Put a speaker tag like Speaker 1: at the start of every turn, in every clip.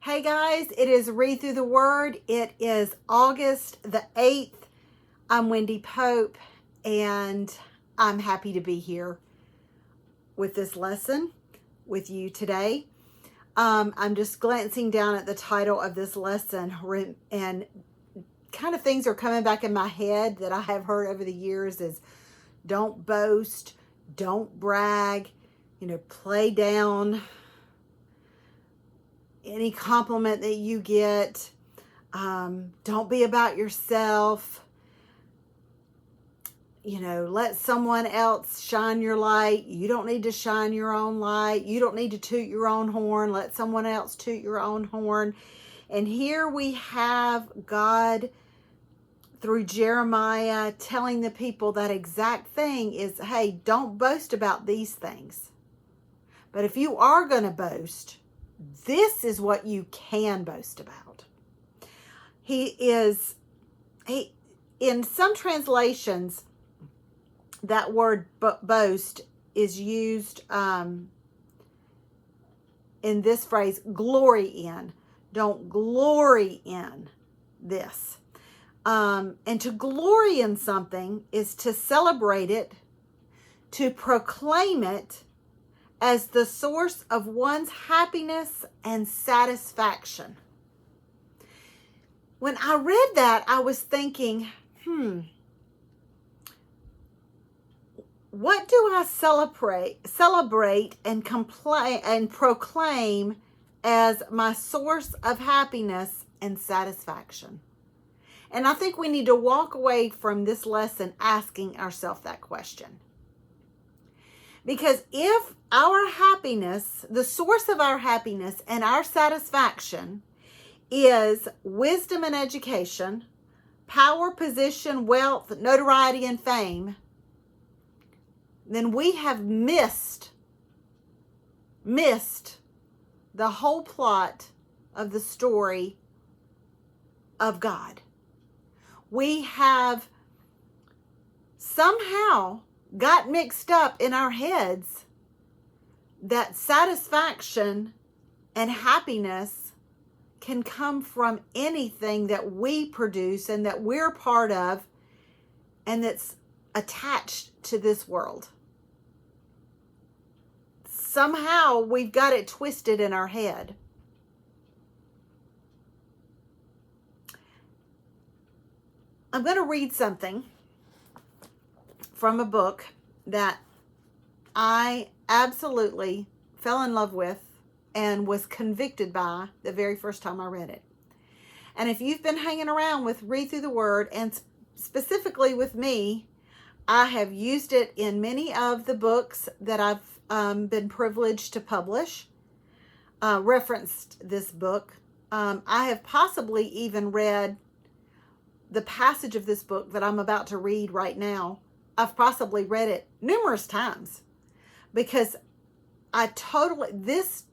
Speaker 1: Hey guys, it is Read Through the Word. It is August the 8th. I'm Wendy Pope, and I'm happy to be here with this lesson with you today. I'm just glancing down at the title of this lesson, and kind of things are coming back in my head that I have heard over the years is don't boast, don't brag, play down any compliment that you get. Don't be about yourself. Let someone else shine your light. You don't need to shine your own light. You don't need to toot your own horn. Let someone else toot your own horn. And here we have God, through Jeremiah, telling the people that exact thing is, hey, don't boast about these things. But if you are going to boast, this is what you can boast about. In some translations, that word boast is used in this phrase, glory in. Don't glory in this. And to glory in something is to celebrate it, to proclaim it as the source of one's happiness and satisfaction. When I read that, I was thinking, what do I celebrate and proclaim as my source of happiness and satisfaction? And I think we need to walk away from this lesson asking ourselves that question. Because if our happiness, the source of our happiness and our satisfaction is wisdom and education, power, position, wealth, notoriety, and fame, then we have missed the whole plot of the story of God. We have somehow got mixed up in our heads that satisfaction and happiness can come from anything that we produce and that we're part of and that's attached to this world. Somehow we've got it twisted in our head. I'm going to read something from a book that I absolutely fell in love with and was convicted by the very first time I read it. And if you've been hanging around with Read Through the Word, and specifically with me, I have used it in many of the books that I've been privileged to publish, referenced this book. I have possibly even read the passage of this book that I'm about to read right now. I've possibly read it numerous times because the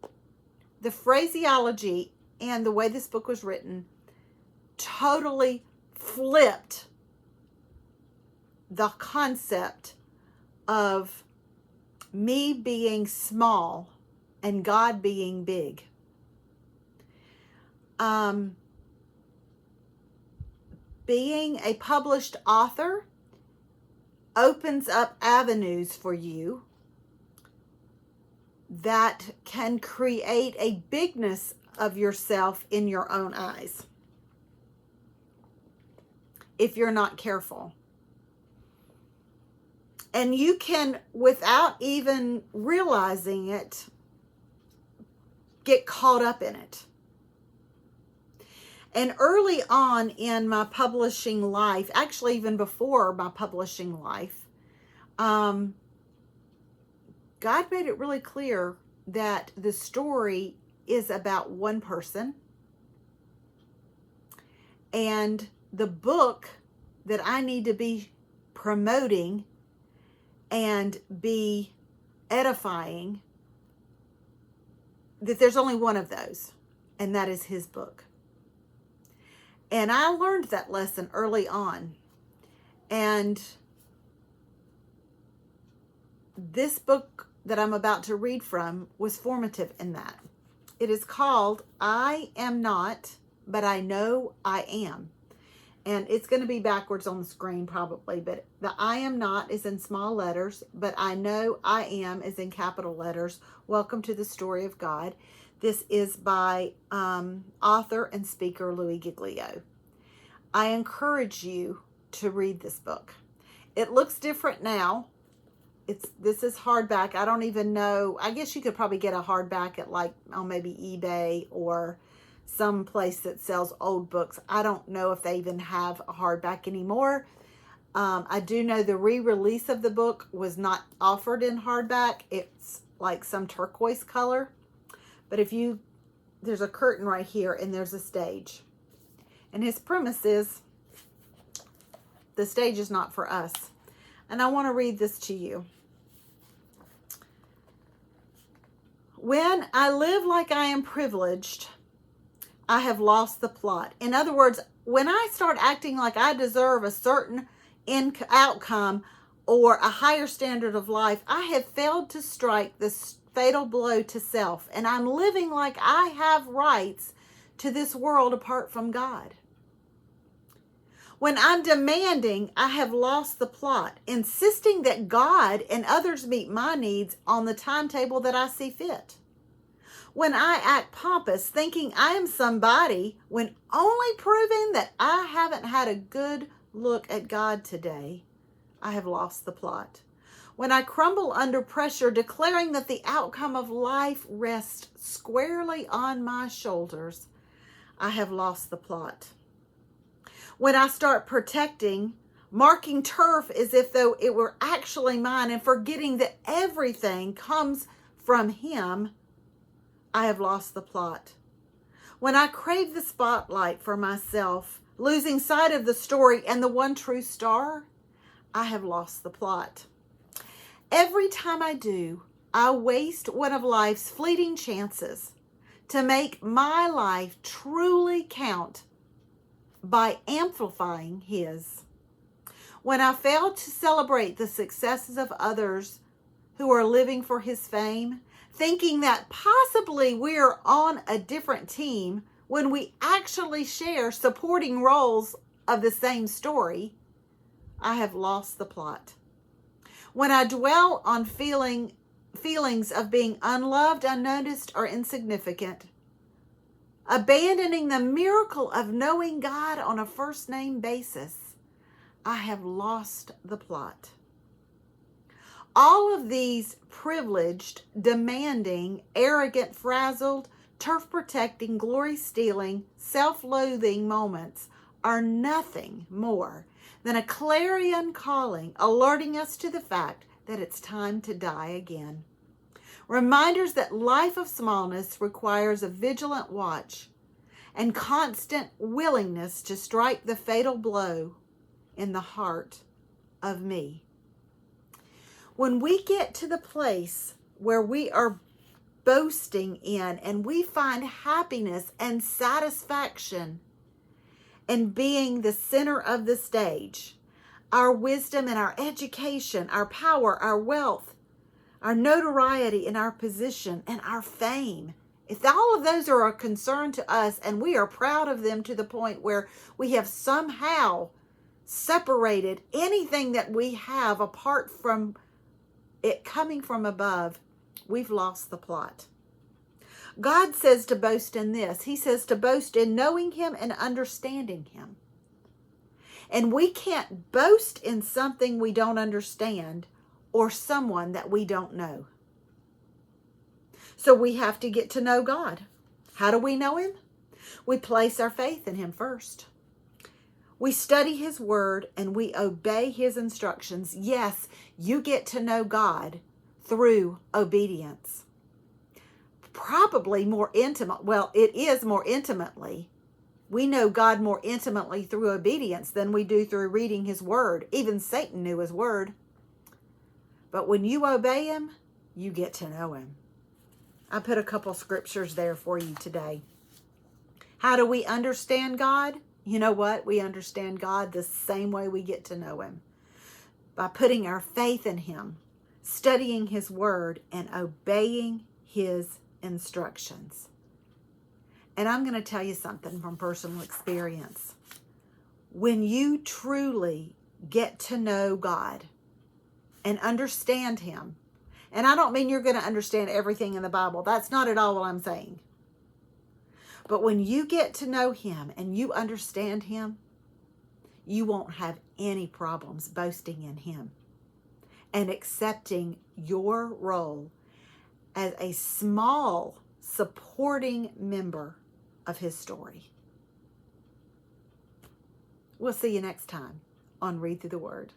Speaker 1: phraseology and the way this book was written totally flipped the concept of me being small and God being big. Being a published author opens up avenues for you that can create a bigness of yourself in your own eyes if you're not careful. And you can, without even realizing it, get caught up in it. And early on in my publishing life, actually even before my publishing life, God made it really clear that the story is about one person. And the book that I need to be promoting and be edifying, that there's only one of those, and that is his book. And I learned that lesson early on. And this book that I'm about to read from was formative in that. It is called I Am Not, But I Know I Am. And it's going to be backwards on the screen probably, but the I am not is in small letters, but I know I am is in capital letters. Welcome to the Story of God. This is by author and speaker Louis Giglio. I encourage you to read this book. It looks different now. This is hardback. I don't even know. I guess you could probably get a hardback at like on maybe eBay or some place that sells old books. I don't know if they even have a hardback anymore. I do know the re-release of the book was not offered in hardback. It's like some turquoise color. But there's a curtain right here and there's a stage. And his premise is, the stage is not for us. And I want to read this to you. When I live like I am privileged, I have lost the plot. In other words, when I start acting like I deserve a certain outcome or a higher standard of life, I have failed to strike this fatal blow to self. And I'm living like I have rights to this world apart from God. When I'm demanding, I have lost the plot, insisting that God and others meet my needs on the timetable that I see fit. When I act pompous, thinking I am somebody, when only proving that I haven't had a good look at God today, I have lost the plot. When I crumble under pressure, declaring that the outcome of life rests squarely on my shoulders, I have lost the plot. When I start protecting, marking turf as if though it were actually mine and forgetting that everything comes from Him, I have lost the plot. When I crave the spotlight for myself, losing sight of the story and the one true star, I have lost the plot. Every time I do, I waste one of life's fleeting chances to make my life truly count by amplifying His. When I fail to celebrate the successes of others who are living for His fame, thinking that possibly we're on a different team when we actually share supporting roles of the same story, I have lost the plot. When I dwell on feelings of being unloved, unnoticed, or insignificant, abandoning the miracle of knowing God on a first name basis, I have lost the plot. All of these privileged, demanding, arrogant, frazzled, turf-protecting, glory-stealing, self-loathing moments are nothing more than a clarion calling, alerting us to the fact that it's time to die again. Reminders that life of smallness requires a vigilant watch and constant willingness to strike the fatal blow in the heart of me. When we get to the place where we are boasting in and we find happiness and satisfaction in being the center of the stage, our wisdom and our education, our power, our wealth, our notoriety and our position and our fame, if all of those are a concern to us and we are proud of them to the point where we have somehow separated anything that we have apart from it coming from above, we've lost the plot. God says to boast in this. He says to boast in knowing Him and understanding Him. And we can't boast in something we don't understand or someone that we don't know. So we have to get to know God. How do we know Him? We place our faith in Him first. We study His Word and we obey His instructions. Yes, you get to know God through obedience. Probably more intimate. Well, it is more intimately. We know God more intimately through obedience than we do through reading His Word. Even Satan knew His Word. But when you obey Him, you get to know Him. I put a couple scriptures there for you today. How do we understand God? You know what? We understand God the same way we get to know Him. By putting our faith in Him. studying his word, and obeying his instructions. And I'm going to tell you something from personal experience. When you truly get to know God and understand him, and I don't mean you're going to understand everything in the Bible. That's not at all what I'm saying. But when you get to know him and you understand him, you won't have any problems boasting in him and accepting your role as a small supporting member of his story. We'll see you next time on Read Through the Word.